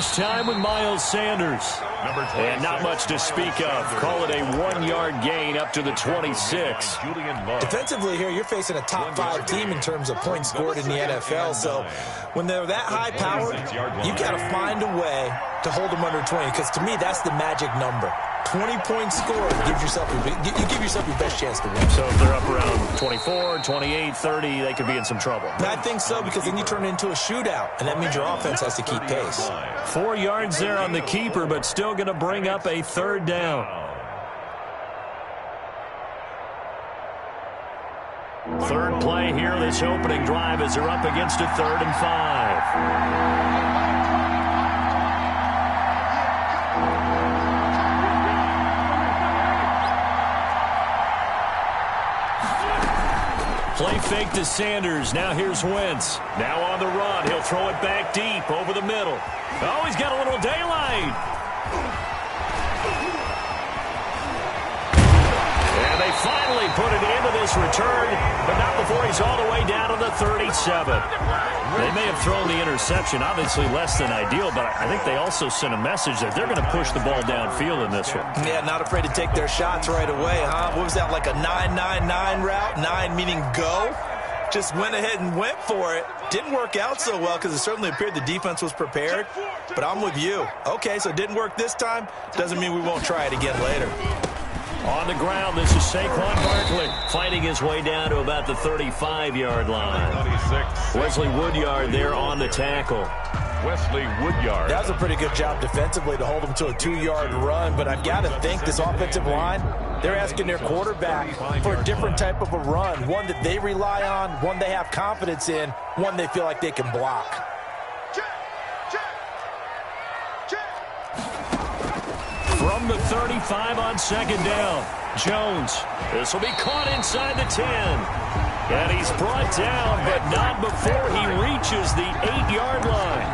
First time with Miles Sanders. And not much to speak of. Call it a 1-yard gain up to the 26. Defensively here, you're facing a top 5 team in terms of points scored in the NFL. So when they're that high-powered, you got to find a way to hold them under 20. Because to me, that's the magic number. 20 points scored, you give yourself your best chance to win. So if they're up around 24, 28, 30, they could be in some trouble. I think so, because then you turn it into a shootout, and that means your offense has to keep pace. 4 yards there on the keeper, but still going to bring up a third down. Third play here, this opening drive, as they're up against a 3rd and 5. Play fake to Sanders. Now here's Wentz. Now on the run. He'll throw it back deep over the middle. Oh, he's got a little daylight. And they finally put it into this return, but not before he's all the way down to the 37. They may have thrown the interception, obviously less than ideal, but I think they also sent a message that they're going to push the ball downfield in this one. Yeah, not afraid to take their shots right away, huh? What was that, like a 9-9-9 route? 9 meaning go? Just went ahead and went for it. Didn't work out so well because it certainly appeared the defense was prepared, but I'm with you. Okay, so it didn't work this time. Doesn't mean we won't try it again later. On the ground, this is Saquon Barkley fighting his way down to about the 35-yard line. 26. Wesley Woodyard there on the tackle. Wesley Woodyard. That was a pretty good job defensively to hold him to a 2-yard run, but I've got to think this offensive line, they're asking their quarterback for a different type of a run, one that they rely on, one they have confidence in, one they feel like they can block. From the 35 on 2nd down, Jones. This will be caught inside the 10. And he's brought down, but not before he reaches the 8-yard line.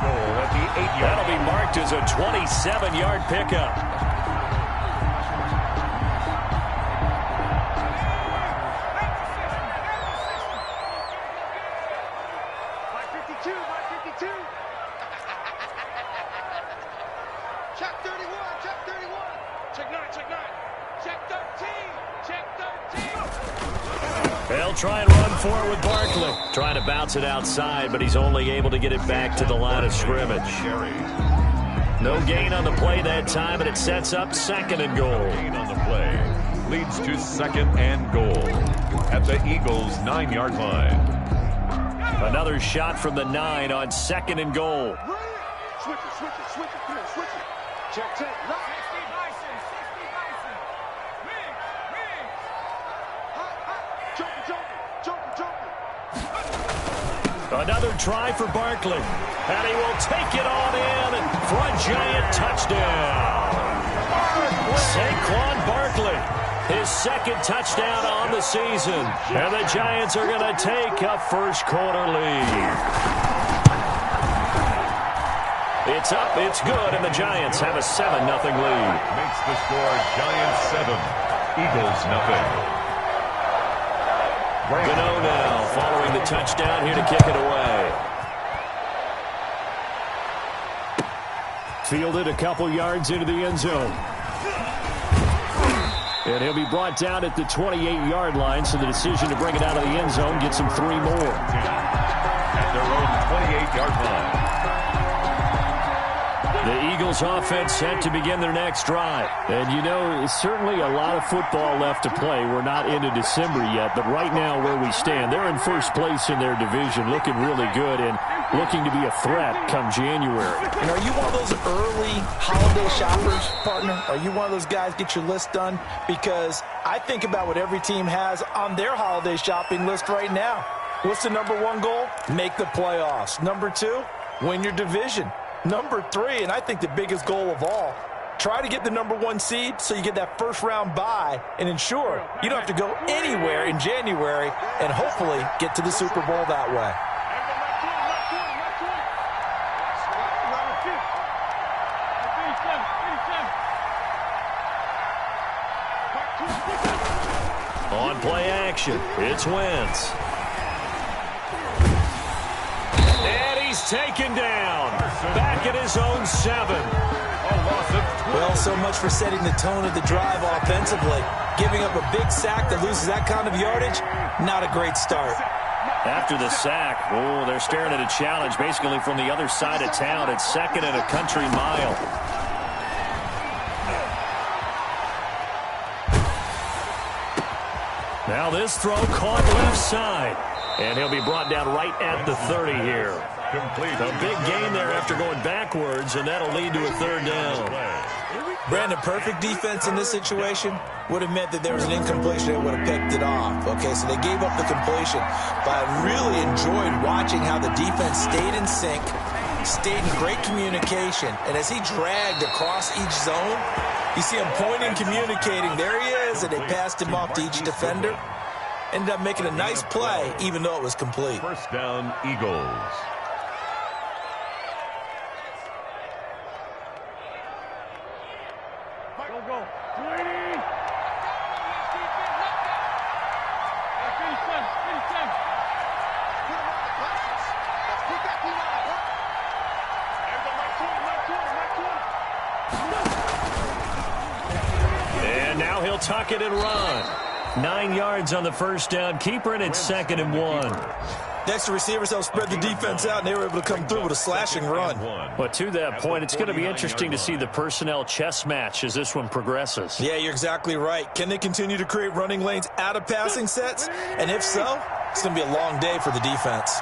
That'll be marked as a 27-yard pickup. They'll try and run for it with Barkley. Trying to bounce it outside, but he's only able to get it back to the line of scrimmage. No gain on the play that time, and it sets up 2nd and goal. Gain on the play leads to 2nd and goal at the Eagles' 9-yard line. Another shot from the 9 on 2nd and goal. Switch it, come on, switch it. Check. Another try for Barkley. And he will take it on in for a giant touchdown. Saquon Barkley, his 2nd touchdown on the season. And the Giants are going to take a first-quarter lead. It's up, it's good, and the Giants have a 7-0 lead. Makes the score Giants 7, Eagles 0. Gano now following the touchdown here to kick it away. Fielded a couple yards into the end zone. And he'll be brought down at the 28-yard line, so the decision to bring it out of the end zone gets him 3 more. At their own 28-yard line. The Eagles offense set to begin their next drive. And you know, certainly a lot of football left to play. We're not into December yet, but right now where we stand, they're in first place in their division, looking really good and looking to be a threat come January. And are you one of those early holiday shoppers, partner? Are you one of those guys get your list done? Because I think about what every team has on their holiday shopping list right now. What's the #1 goal? Make the playoffs. #2, win your division. #3, and I think the biggest goal of all, try to get the #1 seed so you get that first-round bye and ensure you don't have to go anywhere in January and hopefully get to the Super Bowl that way. On play action, it's Wentz. And he's taken down. Back at his own 7. Well, so much for setting the tone of the drive offensively. Giving up a big sack that loses that kind of yardage, not a great start. After the sack, they're staring at a challenge basically from the other side of town. It's 2nd and a country mile. Now this throw caught left side. And he'll be brought down right at the 30 here. A big gain there after going backwards, and that'll lead to a 3rd down. Brandon, perfect defense in this situation would have meant that there was an incompletion that would have picked it off. Okay, so they gave up the completion. But I really enjoyed watching how the defense stayed in sync, stayed in great communication, and as he dragged across each zone, you see him pointing, communicating. There he is, and they passed him off to each defender. Ended up making a nice play, even though it was complete. 1st down, Eagles. Go. And now he'll tuck it and run. 9 yards on the 1st down. Keeper, and it's 2nd and 1. Next, the receivers helped spread the defense out, and they were able to come through with a slashing run. But to that point, it's going to be interesting to see the personnel chess match as this one progresses. Yeah, you're exactly right. Can they continue to create running lanes out of passing sets? And if so, it's going to be a long day for the defense.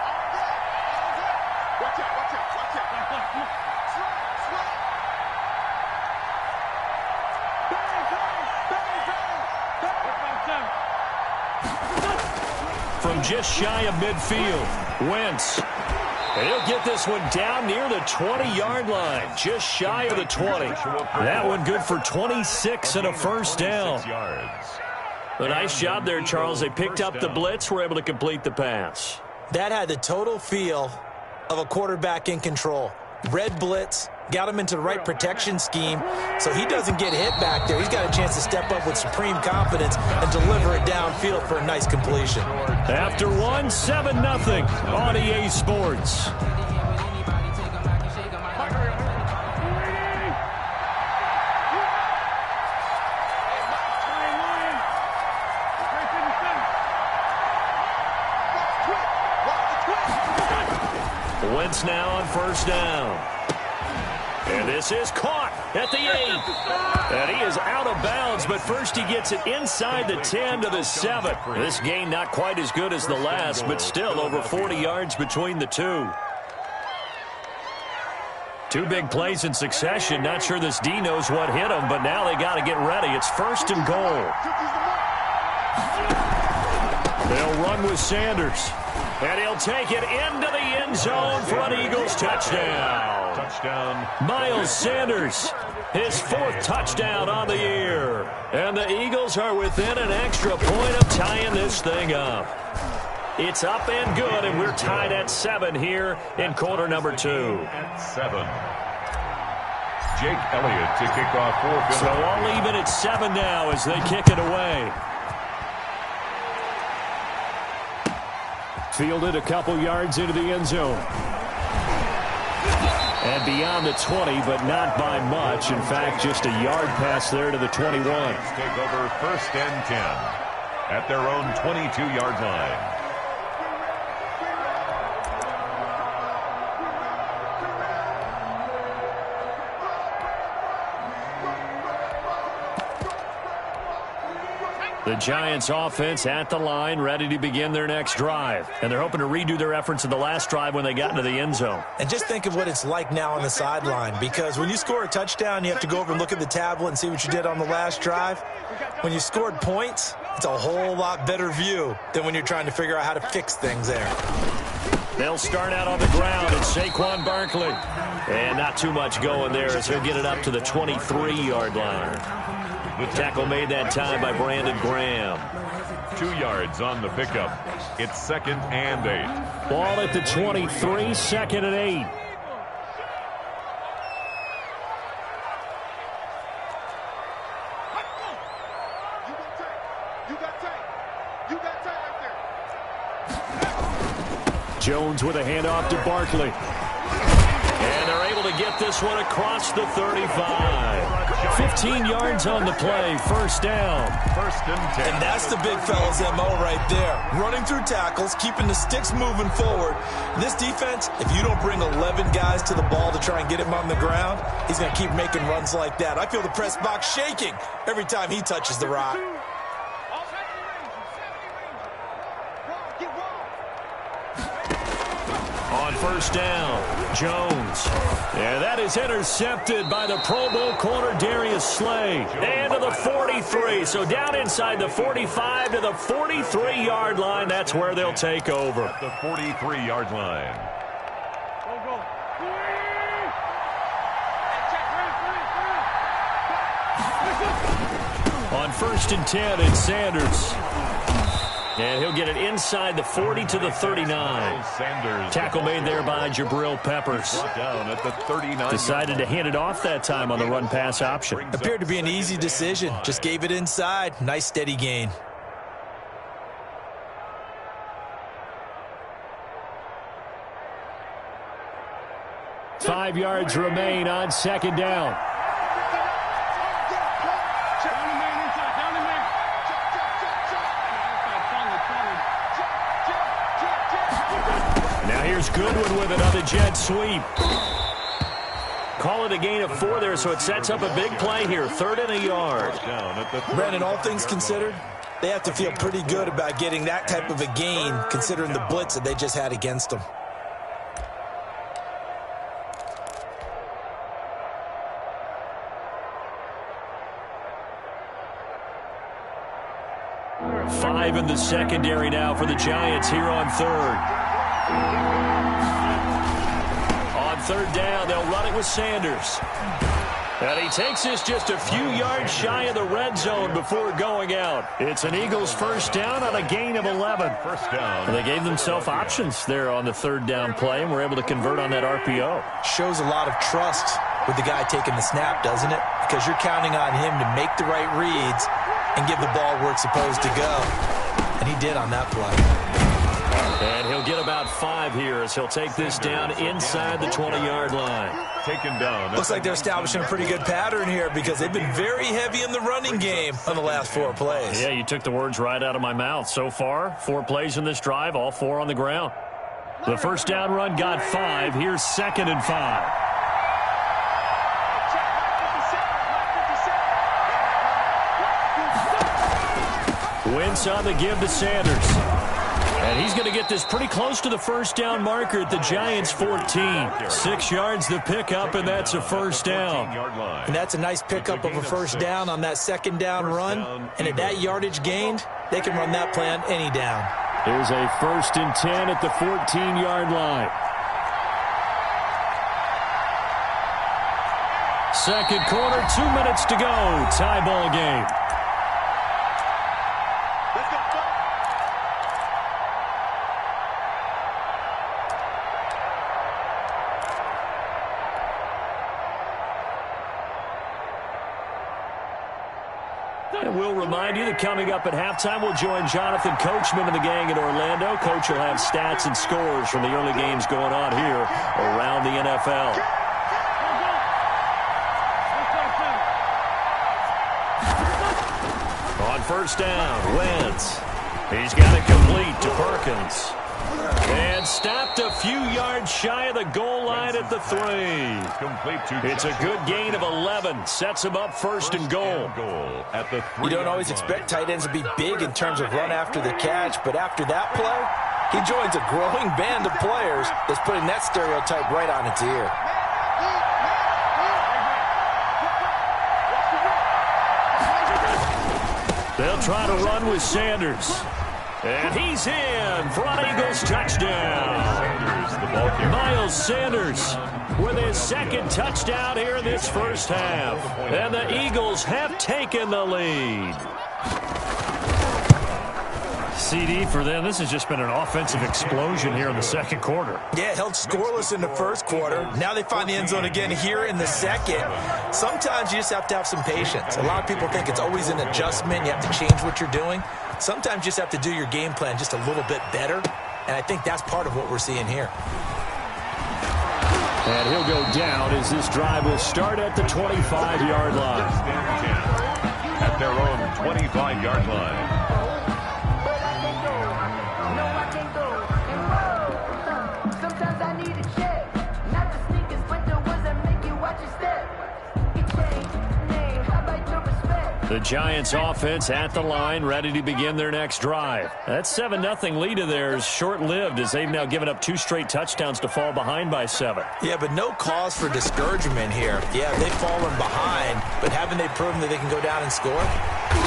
From just shy of midfield, Wentz. And he'll get this one down near the 20-yard line, just shy of the 20. That one good for 26 and a 1st down. A nice job there, Charles. They picked up the blitz, were able to complete the pass. That had the total feel of a quarterback in control. Red blitz, got him into the right protection scheme, so he doesn't get hit back there. He's got a chance to step up with supreme confidence and deliver it downfield for a nice completion. After 7-0 on EA Sports. Wentz now on 1st down. And this is caught at the 8. And he is out of bounds, but first he gets it inside the 10 to the 7. This gain not quite as good as the last, but still over 40 yards between the two. 2 big plays in succession. Not sure this D knows what hit him, but now they got to get ready. It's 1st and goal. They'll run with Sanders. And he'll take it into the end zone for an Eagles touchdown. Miles Sanders, his 4th touchdown on the year. And the Eagles are within an extra point of tying this thing up. It's up and good, and we're tied at 7 here in quarter number 2. At 7. Jake Elliott to kick off 4th. So all even at 7 now as they kick it away. Fielded a couple yards into the end zone. And beyond the 20, but not by much. In fact, just a yard pass there to the 21. Take over 1st and 10 at their own 22-yard line. The Giants offense at the line, ready to begin their next drive. And they're hoping to redo their efforts in the last drive when they got into the end zone. And just think of what it's like now on the sideline, because when you score a touchdown, you have to go over and look at the tablet and see what you did on the last drive. When you scored points, it's a whole lot better view than when you're trying to figure out how to fix things there. They'll start out on the ground, and Saquon Barkley. And not too much going there as he'll get it up to the 23-yard line. The tackle made that time by Brandon Graham. 2 yards on the pickup. It's 2nd and 8. Ball at the 23, 2nd and 8. Jones with a handoff to Barkley. to get this one across the 35. 15 yards on the play, first down. First and 10. And that's the big fella's MO right there. Running through tackles, keeping the sticks moving forward. This defense, if you don't bring 11 guys to the ball to try and get him on the ground, he's going to keep making runs like that. I feel the press box shaking every time he touches the rock. On first down, Jones. And that is intercepted by the Pro Bowl corner Darius Slay. And to the 43. So down inside the 45 to the 43-yard line. That's where they'll take over. At the 43-yard line. On first and 10, it's Sanders. And he'll get it inside the 40 to the 39. Tackle made there by Jabril Peppers. Down at the 39. Decided to hand it off that time on the run-pass option. Appeared to be an easy decision. Just gave it inside. Nice steady gain. Five yards remain on second down. Now here's Goodwin with it on the jet sweep. Call it a gain of 4 there, so it sets up a big play here. 3rd and a yard. Brandon, all things considered, they have to feel pretty good about getting that type of a gain, considering the blitz that they just had against them. Five in the secondary now for the Giants here on 3rd. On 3rd down, they'll run it with Sanders. And he takes this just a few yards shy of the red zone before going out. It's an Eagles first down on a gain of 11. First down. And they gave themselves options there on the 3rd down play and were able to convert on that RPO. Shows a lot of trust with the guy taking the snap, doesn't it? Because you're counting on him to make the right reads and give the ball where it's supposed to go. And he did on that play. And he'll get about 5 here as he'll take this down inside the 20-yard line. Taken down. Looks like they're establishing a pretty good pattern here because they've been very heavy in the running game on the last 4 plays. Yeah, you took the words right out of my mouth. So far, 4 plays in this drive, all 4 on the ground. The first down run got 5. Here's 2nd and 5. Wentz on the give to Sanders. And he's going to get this pretty close to the first down marker at the Giants' 14. 6 yards the pickup, and that's a first down. And that's a nice pickup of a first down on that 2nd down run. And at that yardage gained, they can run that play on any down. Here's a 1st and 10 at the 14-yard line. Second quarter, 2 minutes to go. Tie ball game. And we'll remind you that coming up at halftime, we'll join Jonathan Coachman and the gang in Orlando. Coach will have stats and scores from the early games going on here around the NFL. On first down, Wentz. He's got it complete to Perkins. And stopped a few yards shy of the goal line at the 3. It's a good gain of 11. Sets him up first and goal. At the 3. You don't always expect tight ends to be big in terms of run after the catch, but after that play, he joins a growing band of players that's putting that stereotype right on its ear. They'll try to run with Sanders. And he's in for an Eagles touchdown. Miles Sanders with his 2nd touchdown here in this first half. And the Eagles have taken the lead. CD for them. This has just been an offensive explosion here in the 2nd quarter. Yeah, held scoreless in the 1st quarter. Now they find the end zone again here in the 2nd. Sometimes you just have to have some patience. A lot of people think it's always an adjustment. You have to change what you're doing. Sometimes you just have to do your game plan just a little bit better, and I think that's part of what we're seeing here. And he'll go down as this drive will start at the 25-yard line. At their own 25-yard line. The Giants offense at the line, ready to begin their next drive. That 7-0 lead of theirs short-lived as they've now given up 2 straight touchdowns to fall behind by 7. Yeah, but no cause for discouragement here. Yeah, they've fallen behind, but haven't they proven that they can go down and score?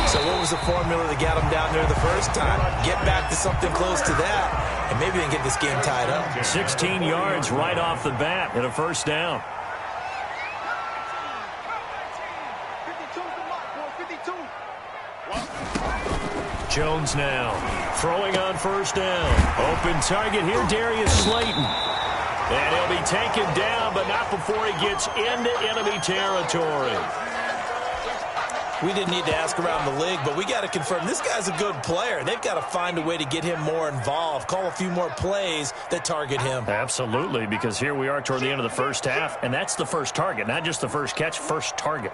So what was the formula that got them down there the first time? Get back to something close to that, and maybe they can get this game tied up. 16 yards right off the bat and a first down. Jones now throwing on first down. Open target here, Darius Slayton. And he'll be taken down, but not before he gets into enemy territory. We didn't need to ask around the league, but we got to confirm this guy's a good player. They've got to find a way to get him more involved, call a few more plays that target him. Absolutely, because here we are toward the end of the first half, and that's the first target, not just the first catch, first target.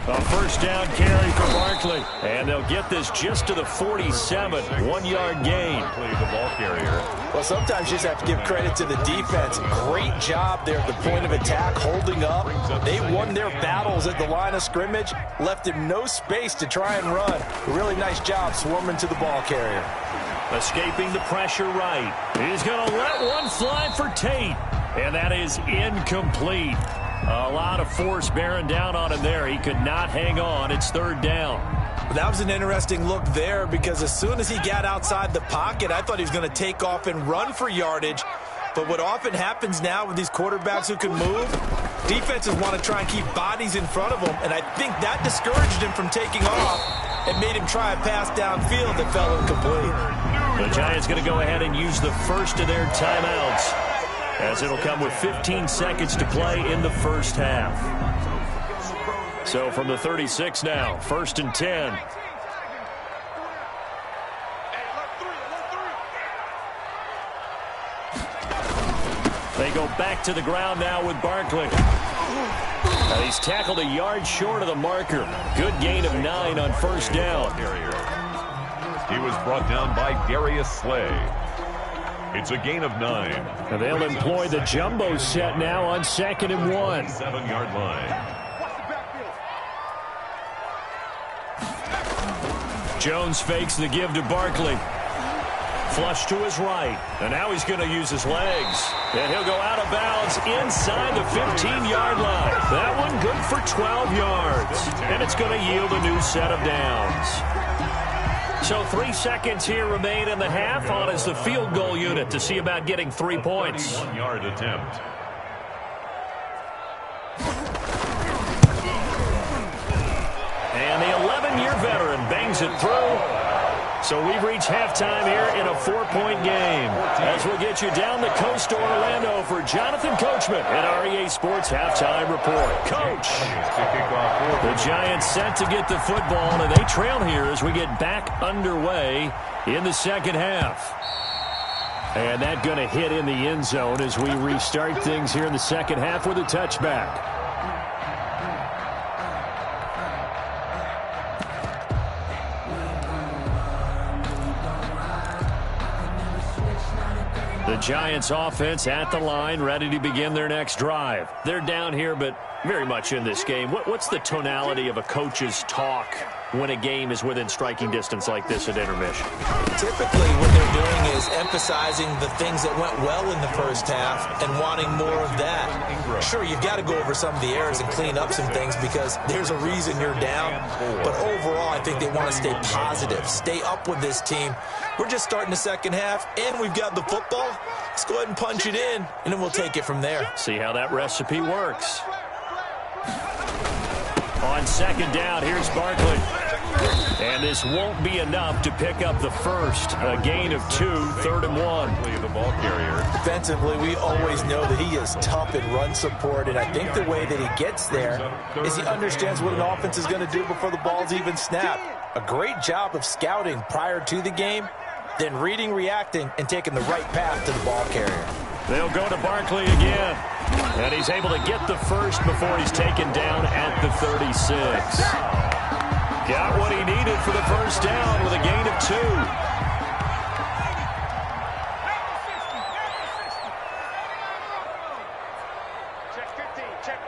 A first down carry for Barkley. And they'll get this just to the 47. 1-yard gain. The ball carrier. Well, sometimes you just have to give credit to the defense. Great job there at the point of attack, holding up. They won their battles at the line of scrimmage, left him no space to try and run. A really nice job swarming to the ball carrier. Escaping the pressure right. He's going to let one fly for Tate. And that is incomplete. A lot of force bearing down on him there. He could not hang on. It's third down. That was an interesting look there because as soon as he got outside the pocket, I thought he was going to take off and run for yardage. But what often happens now with these quarterbacks who can move, defenses want to try and keep bodies in front of them, and I think that discouraged him from taking off and made him try a pass downfield that fell incomplete. The Giants going to go ahead and use the first of their timeouts, as it'll come with 15 seconds to play in the first half. So from the 36 now, 1st and 10. They go back to the ground now with Barkley. And he's tackled a yard short of the marker. Good gain of 9 on first down. He was brought down by Darius Slay. It's a gain of 9. And they'll employ the jumbo set now on 2nd and 1. 7-yard line. Jones fakes the give to Barkley. Flush to his right. And now he's going to use his legs. And he'll go out of bounds inside the 15-yard line. That one good for 12 yards. And it's going to yield a new set of downs. So 3 seconds here remain in the half on as the field goal unit to see about getting 3 points. 1-yard attempt. And the 11-year veteran bangs it through. So we've reached halftime here in a 4-point game. As we'll get you down the coast to Orlando for Jonathan Coachman at REA Sports Halftime Report. Coach! The Giants set to get the football, and they trail here as we get back underway in the second half. And that going to hit in the end zone as we restart things here in the second half with a touchback. The Giants offense at the line, ready to begin their next drive. They're down here, but very much in this game. What's the tonality of a coach's talk when a game is within striking distance like this at intermission? Typically what they're doing is emphasizing the things that went well in the first half and wanting more of that. Sure, you've got to go over some of the errors and clean up some things because there's a reason you're down. But overall, I think they want to stay positive, stay up with this team. We're just starting the second half, and we've got the football. Let's go ahead and punch it in, and then we'll take it from there. See how that recipe works. On second down, here's Barkley. And this won't be enough to pick up the first. A gain of 2, 3rd and 1. The ball carrier. Defensively, we always know that he is tough in run support, and I think the way that he gets there is he understands what an offense is going to do before the ball's even snapped. A great job of scouting prior to the game. then reading, reacting, and taking the right path to the ball carrier. They'll go to Barkley again. And he's able to get the first before he's taken down at the 36. Got what he needed for the first down with a gain of 2. Check 15, check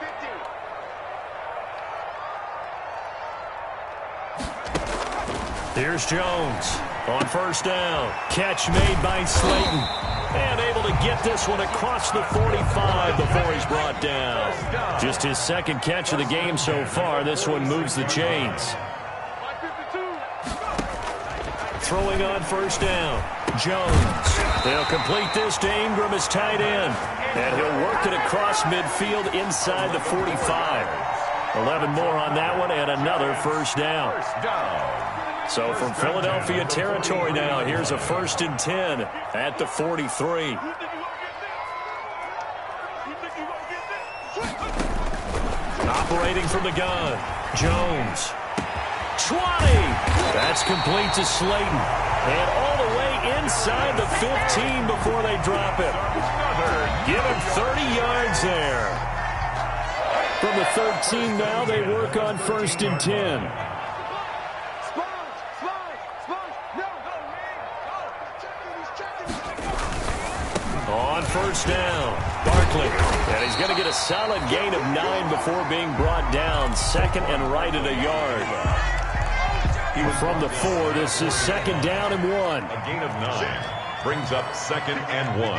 15. Here's Jones on first down. Catch made by Slayton. And able to get this one across the 45 before he's brought down. Just his second catch of the game so far. This one moves the chains. Throwing on first down. Jones. They'll complete this to Ingram as tight end. And he'll work it across midfield inside the 45. 11 more on that one and another first down. So from Philadelphia territory now, here's a 1st and 10 at the 43. Operating from the gun, Jones. 20. That's complete to Slayton. And all the way inside the 15 before they drop it. Give him 30 yards there. From the 13 now, they work on 1st and 10. On first down, Barkley. And he's going to get a solid gain of 9 before being brought down. Second and right at a yard. From the 4, this is 2nd down and 1. A gain of 9 brings up 2nd and 1.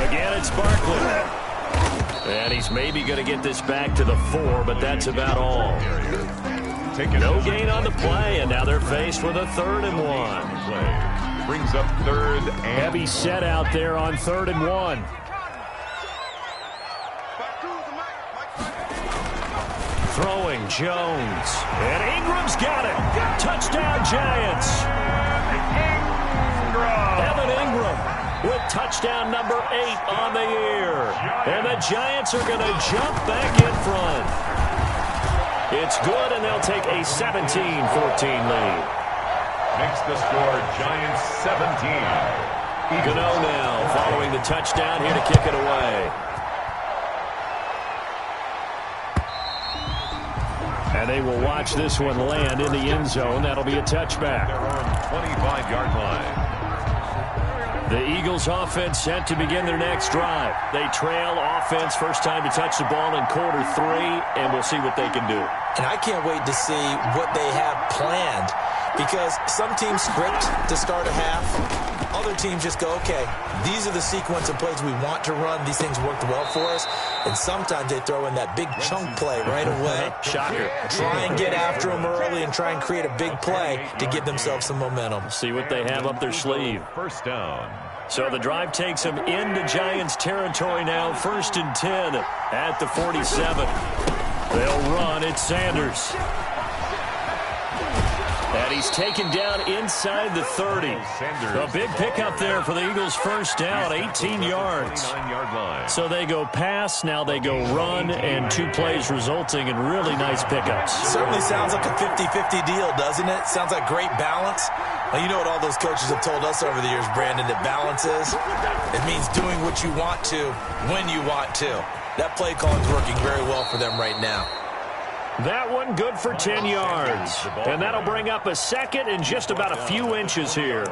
Again, it's Barkley. And he's maybe going to get this back to the 4, but that's about all. No gain on the play, and now they're faced with a 3rd and 1. Brings up 3rd and heavy set out there on 3rd and 1. Throwing Jones. And Ingram's got it. Touchdown, Giants. Evan Ingram with touchdown number 8 on the year. And the Giants are going to jump back in front. It's good, and they'll take a 17-14 lead. Makes the score Giants 17. Gano now following the touchdown here to kick it away. And they will watch this one land in the end zone. That'll be a touchback. Their own 25-yard line. The Eagles offense set to begin their next drive. They trail offense, first time to touch the ball in quarter 3, and we'll see what they can do. And I can't wait to see what they have planned, because some teams script to start a half. Other teams just go, okay, these are the sequence of plays we want to run. These things worked well for us. And sometimes they throw in that big chunk play right away. Shocker. Try and get after them early and try and create a big play to give themselves some momentum. See what they have up their sleeve. First down. So the drive takes them into Giants territory now. 1st and 10 at the 47. They'll run. It's Sanders. And he's taken down inside the 30. A big pickup there for the Eagles' first down, 18 yards. So they go pass, now they go run, and 2 plays resulting in really nice pickups. Certainly sounds like a 50-50 deal, doesn't it? Sounds like great balance. Well, you know what all those coaches have told us over the years, Brandon, that balance is? It means doing what you want to when you want to. That play calling's working very well for them right now. That one good for 10 yards. And that'll bring up a second and just about a few inches here.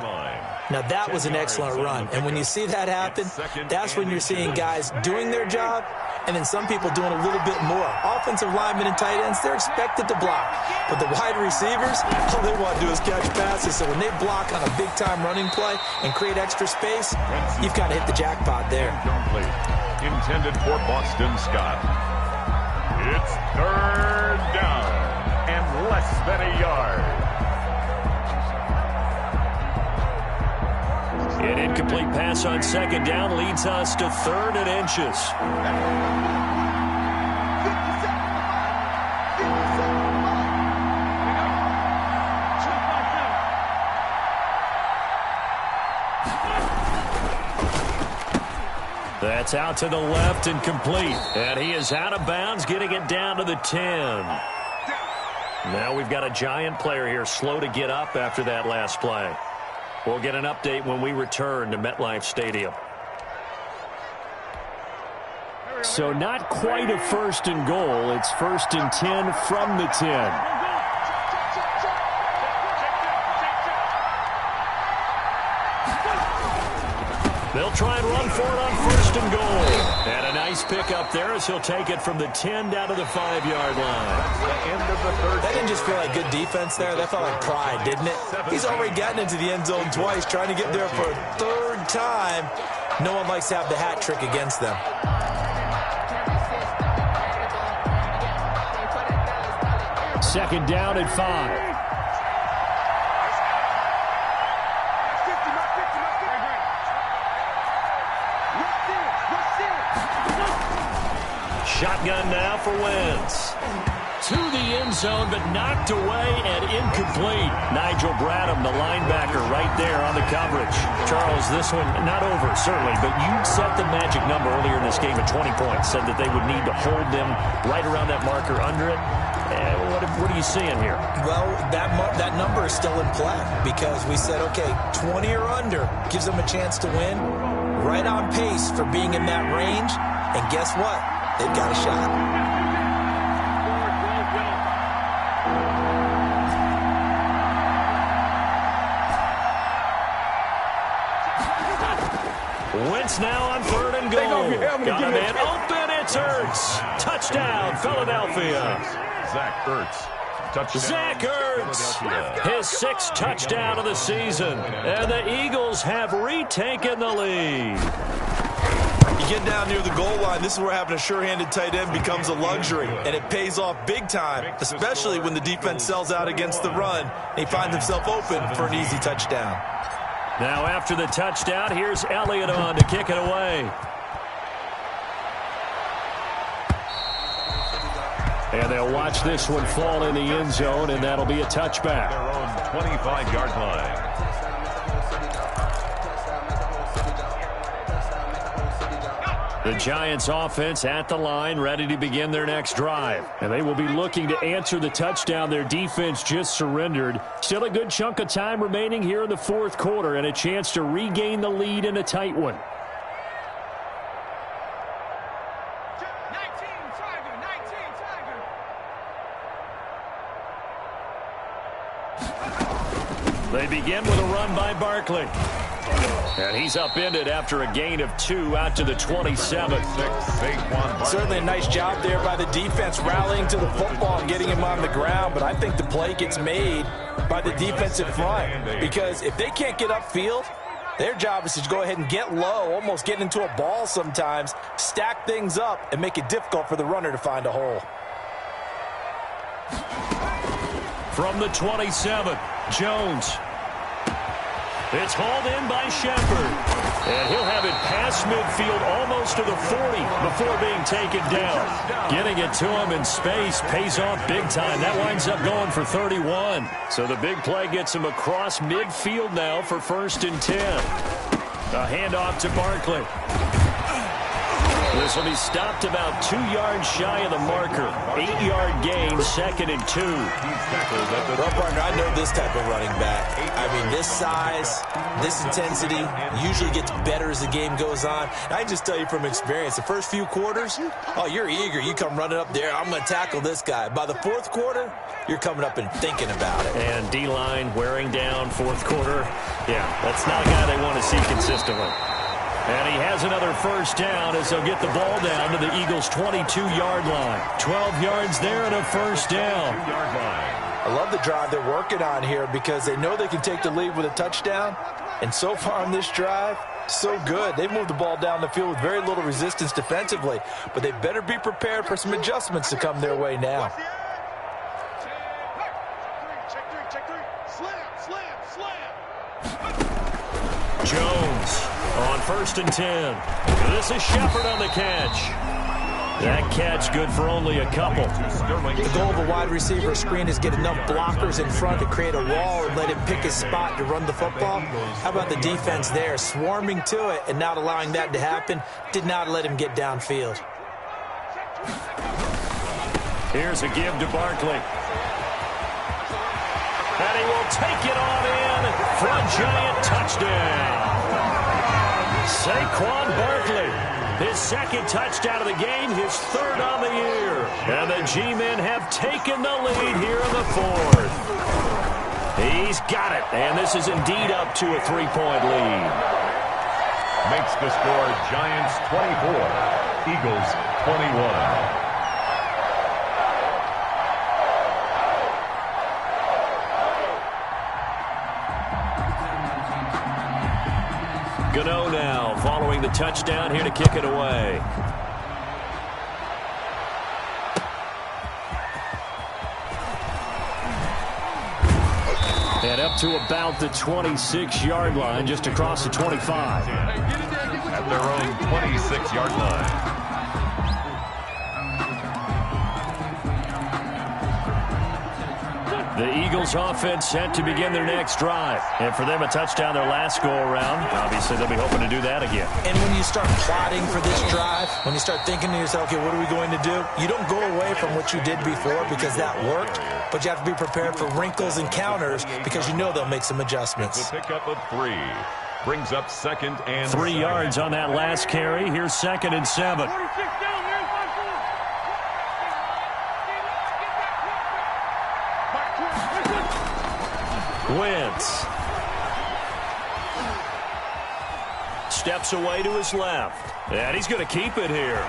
Now, that was an excellent run. And when you see that happen, that's when you're seeing guys doing their job and then some people doing a little bit more. Offensive linemen and tight ends, they're expected to block. But the wide receivers, all they want to do is catch passes. So when they block on a big-time running play and create extra space, you've got to hit the jackpot there. Intended for Boston Scott. It's 3rd down and less than a yard. An incomplete pass on 2nd down leads us to 3rd and inches. That's out to the left and complete. And he is out of bounds, getting it down to the 10. Now we've got a Giant player here slow to get up after that last play. We'll get an update when we return to MetLife Stadium. So not quite a 1st and goal. It's 1st and 10 from the 10. They'll try and run for it on 1st and goal. And a nice pickup there as he'll take it from the 10 down to the 5-yard line. That didn't just feel like good defense there. That felt like pride, didn't it? He's already gotten into the end zone twice, trying to get there for a 3rd time. No one likes to have the hat trick against them. Second down at 5. Shotgun now for Wentz. To the end zone, but knocked away and incomplete. Nigel Bradham, the linebacker, right there on the coverage. Charles, this one not over, certainly, but you set the magic number earlier in this game at 20 points. Said that they would need to hold them right around that marker under it. What are you seeing here? Well, that number is still in play because we said, okay, 20 or under gives them a chance to win. Right on pace for being in that range. And guess what? They've got a shot. Wentz now on 3rd and goal. Got a man open. It's Ertz. Touchdown, Philadelphia. Zach Ertz. Touchdown. Zach Ertz, his 6th touchdown of the season. And the Eagles have retaken the lead. You get down near the goal line, this is where having a sure-handed tight end becomes a luxury, and it pays off big time, especially when the defense sells out against the run, and he finds himself open for an easy touchdown. Now after the touchdown, here's Elliott on to kick it away. And they'll watch this one fall in the end zone, and that'll be a touchback. Their own 25-yard line. The Giants offense at the line, ready to begin their next drive. And they will be looking to answer the touchdown their defense just surrendered. Still a good chunk of time remaining here in the 4th quarter and a chance to regain the lead in a tight one. They begin with a run by Barkley. And he's upended after a gain of 2 out to the 27. Certainly a nice job there by the defense rallying to the football and getting him on the ground. But I think the play gets made by the defensive front. Because if they can't get upfield, their job is to go ahead and get low, almost get into a ball sometimes, stack things up, and make it difficult for the runner to find a hole. From the 27, Jones. It's hauled in by Shepard. And he'll have it past midfield almost to the 40 before being taken down. Getting it to him in space pays off big time. That winds up going for 31. So the big play gets him across midfield now for 1st and 10. A handoff to Barkley. This will be stopped about 2 yards shy of the marker. 8-yard gain, 2nd and 2. Well, partner, I know this type of running back. I mean, this size, this intensity usually gets better as the game goes on. And I can just tell you from experience, the first few quarters, oh, you're eager. You come running up there, I'm going to tackle this guy. By the 4th quarter, you're coming up and thinking about it. And D-line wearing down 4th quarter. Yeah, that's not a guy they want to see consistently. And he has another 1st down as they'll get the ball down to the Eagles' 22-yard line. 12 yards there and a 1st down. I love the drive they're working on here because they know they can take the lead with a touchdown. And so far on this drive, so good. They've moved the ball down the field with very little resistance defensively. But they better be prepared for some adjustments to come their way now. Jones on 1st and 10. This is Shepard on the catch. That catch good for only a couple. The goal of a wide receiver screen is get enough blockers in front to create a wall and let him pick his spot to run the football. How about the defense there, swarming to it and not allowing that to happen? Did not let him get downfield. Here's a give to Barkley. And he will take it on in for a giant touchdown. Saquon Barkley, his second touchdown of the game, his third on the year. And the G-men have taken the lead here in the fourth. He's got it, and this is indeed up to a 3-point lead. Makes the score Giants 24, Eagles 21. Gano now, following the touchdown, here to kick it away. And up to about the 26-yard line, just across the 25. At their own 26-yard line. The Eagles offense set to begin their next drive. And for them, a touchdown their last go-around. Obviously, they'll be hoping to do that again. And when you start plotting for this drive, when you start thinking to yourself, okay, what are we going to do? You don't go away from what you did before because that worked, but you have to be prepared for wrinkles and counters because you know they'll make some adjustments. It's a pickup of 3. Brings up 2nd and 3 yards on that last carry. Here's 2nd and 7. Wentz steps away to his left, and he's going to keep it here.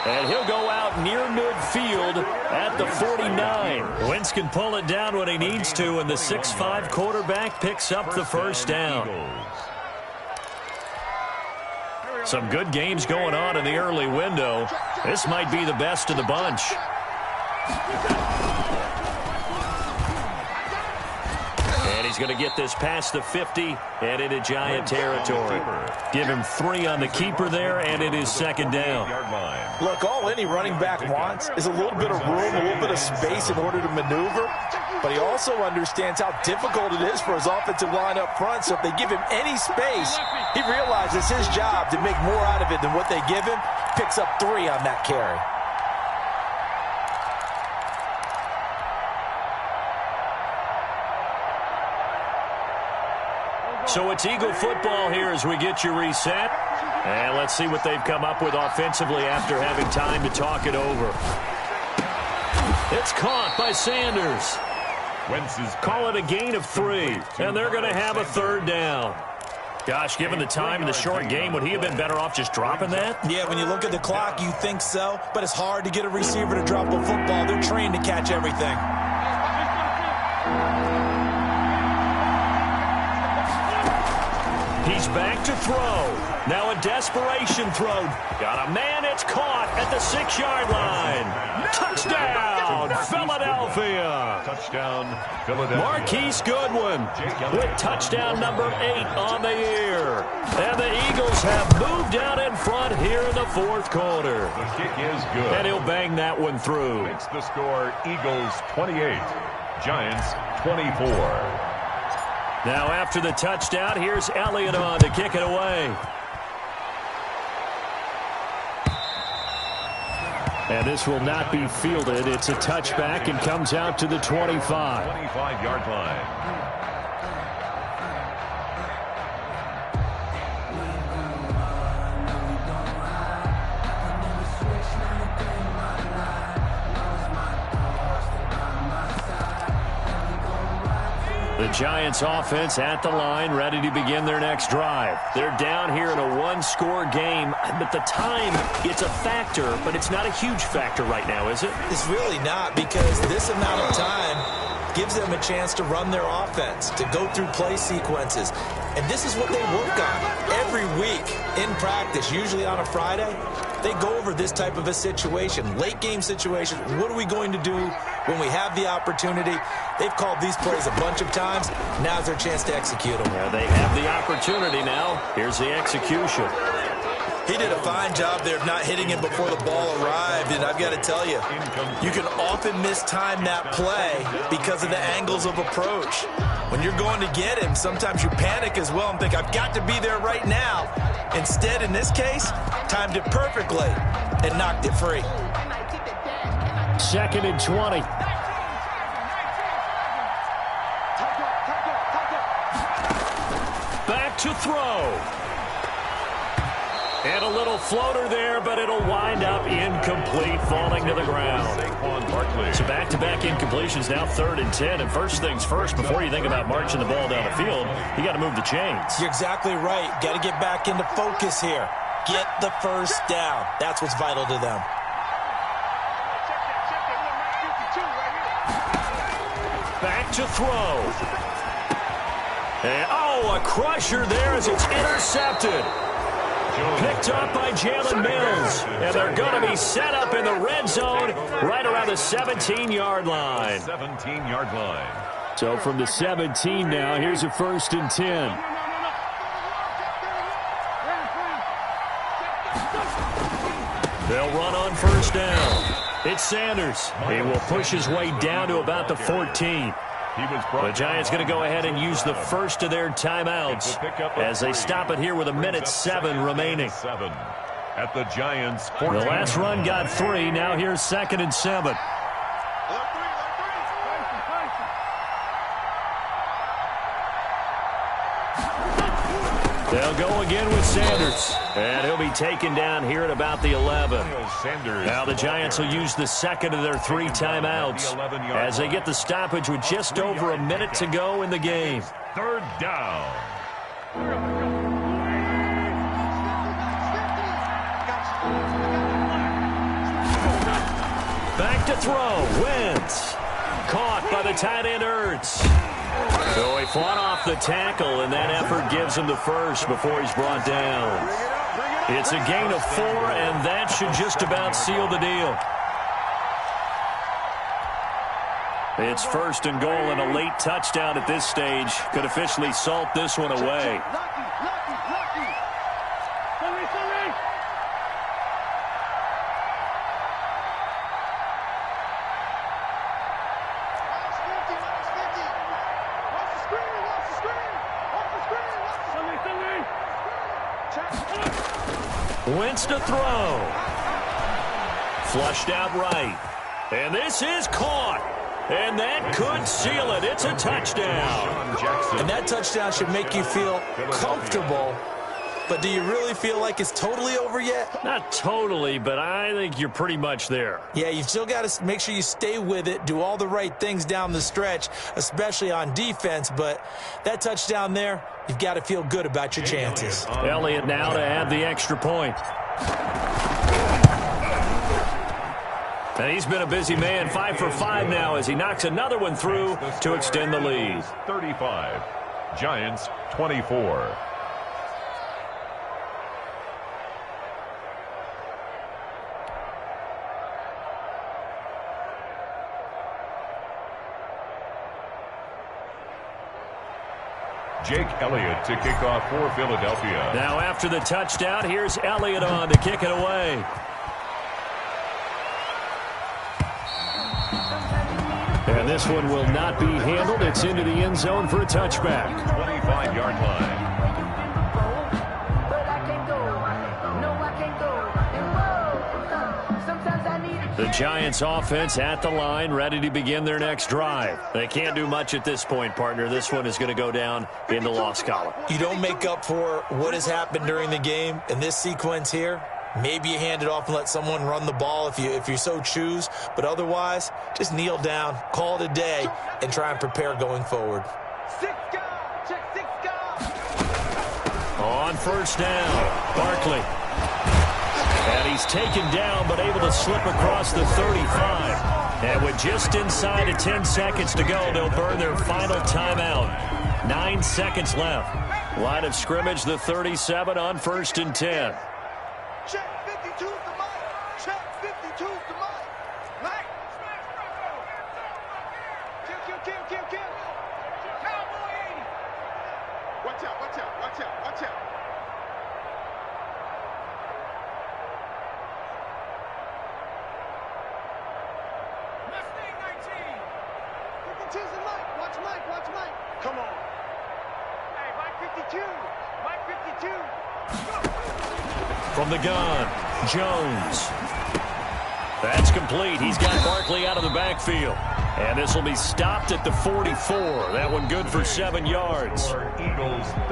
And he'll go out near midfield at the 49. Wentz can pull it down when he needs to, and the 6'5" quarterback picks up the first down. Some good games going on in the early window. This might be the best of the bunch. He's going to get this past the 50 and into Giant territory. Give him 3 on the keeper there, and it is 2nd down. Look, all any running back wants is a little bit of room, a little bit of space in order to maneuver. But he also understands how difficult it is for his offensive line up front. So if they give him any space, he realizes his job to make more out of it than what they give him. Picks up 3 on that carry. So it's Eagle football here as we get you reset. And let's see what they've come up with offensively after having time to talk it over. It's caught by Sanders. Call it a gain of 3, and they're going to have a 3rd down. Gosh, given the time in the short game, would he have been better off just dropping that? Yeah, when you look at the clock, you think so, but it's hard to get a receiver to drop a football. They're trained to catch everything. He's back to throw. Now a desperation throw. Got a man, it's caught at the 6-yard line. Touchdown, Philadelphia. Touchdown, Philadelphia. Marquise Goodwin with touchdown number 8 on the year. And the Eagles have moved out in front here in the 4th quarter. The kick is good. And he'll bang that one through. Makes the score Eagles 28, Giants 24. Now after the touchdown, here's Elliott on to kick it away. And this will not be fielded. It's a touchback and comes out to the 25. 25-yard line. The Giants offense at the line, ready to begin their next drive. They're down here in a 1-score game, but the time, it's a factor, but it's not a huge factor right now, is it? It's really not, because this amount of time gives them a chance to run their offense, to go through play sequences. And this is what they work on every week in practice, usually on a Friday. They go over this type of a situation, late game situation. What are we going to do when we have the opportunity? They've called these plays a bunch of times. Now's their chance to execute them. Yeah, they have the opportunity now. Here's the execution. He did a fine job there of not hitting him before the ball arrived, and I've got to tell you, you can often mistime that play because of the angles of approach. When you're going to get him, sometimes you panic as well and think, I've got to be there right now. Instead, in this case, timed it perfectly and knocked it free. 2nd and 20. Back to throw. And a little floater there, but it'll wind up incomplete, falling to the ground. So back-to-back incompletions, now 3rd and 10. And first things first, before you think about marching the ball down the field, you got to move the chains. You're exactly right. Got to get back into focus here. Get the first down. That's what's vital to them. Back to throw. And, a crusher there as it's intercepted. Picked up by Jalen Mills. And they're going to be set up in the red zone right around the 17-yard line. 17-yard line. So from the 17 now, here's a 1st and 10. They'll run on 1st down. It's Sanders. He will push his way down to about the 14. The Giants going to go ahead and use the first of their timeouts as they stop it here with 1:07 remaining. At the Giants' 14. The last run got 3. Now here's 2nd and 7. They'll go again with Sanders. And he'll be taken down here at about the 11. Now the Giants will use the second of their 3 timeouts as they get the stoppage with just over a minute to go in the game. 3rd down. Back to throw. Wentz. Caught by the tight end Ertz. So he fought off the tackle, and that effort gives him the first before he's brought down. It's a gain of 4, and that should just about seal the deal. It's 1st and goal, and a late touchdown at this stage could officially salt this one away. Wentz to throw. Flushed out right. And this is caught. And that could seal it. It's a touchdown. And that touchdown should make you feel comfortable. But do you really feel like it's totally over yet? Not totally, but I think you're pretty much there. Yeah, you've still got to make sure you stay with it, do all the right things down the stretch, especially on defense. But that touchdown there, you've got to feel good about your chances. Elliott now to add the extra point. And he's been a busy man, 5 for 5 now as he knocks another one through to extend the lead. 35, Giants 24. Jake Elliott to kick off for Philadelphia. Now after the touchdown, here's Elliott on to kick it away. And this one will not be handled. It's into the end zone for a touchback. 25-yard line. The Giants offense at the line, ready to begin their next drive. They can't do much at this point, partner. This one is going to go down in the loss column. You don't make up for what has happened during the game in this sequence here. Maybe you hand it off and let someone run the ball if you so choose. But otherwise, just kneel down, call it a day, and try and prepare going forward. On 1st down, Barkley. And he's taken down, but able to slip across the 35. And with just inside of 10 seconds to go, they'll burn their final timeout. 9 seconds left. Line of scrimmage, the 37 on 1st and 10. Check 52's the mic. Check 52's the mic. Mike. Kill. Cowboy 80. Watch out. Cheese and Mike. Watch Mike. Watch Mike. Come on. Hey, Mike 52. Mike 52. From the gun, Jones. That's complete. He's got Barkley out of the backfield. And this will be stopped at the 44. That one good for 7 yards.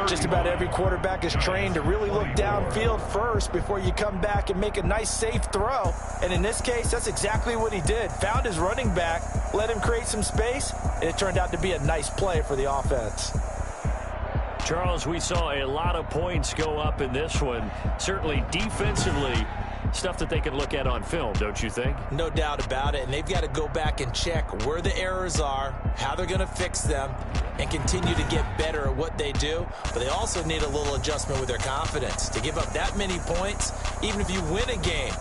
Just about every quarterback is trained to really look downfield first before you come back and make a nice, safe throw. And in this case, that's exactly what he did. Found his running back, let him create some space, and it turned out to be a nice play for the offense. Charles, we saw a lot of points go up in this one. Certainly defensively, stuff that they can look at on film, don't you think? No doubt about it, and they've got to go back and check where the errors are, how they're going to fix them, and continue to get better at what they do. But they also need a little adjustment with their confidence. To give up that many points, even if you win a game,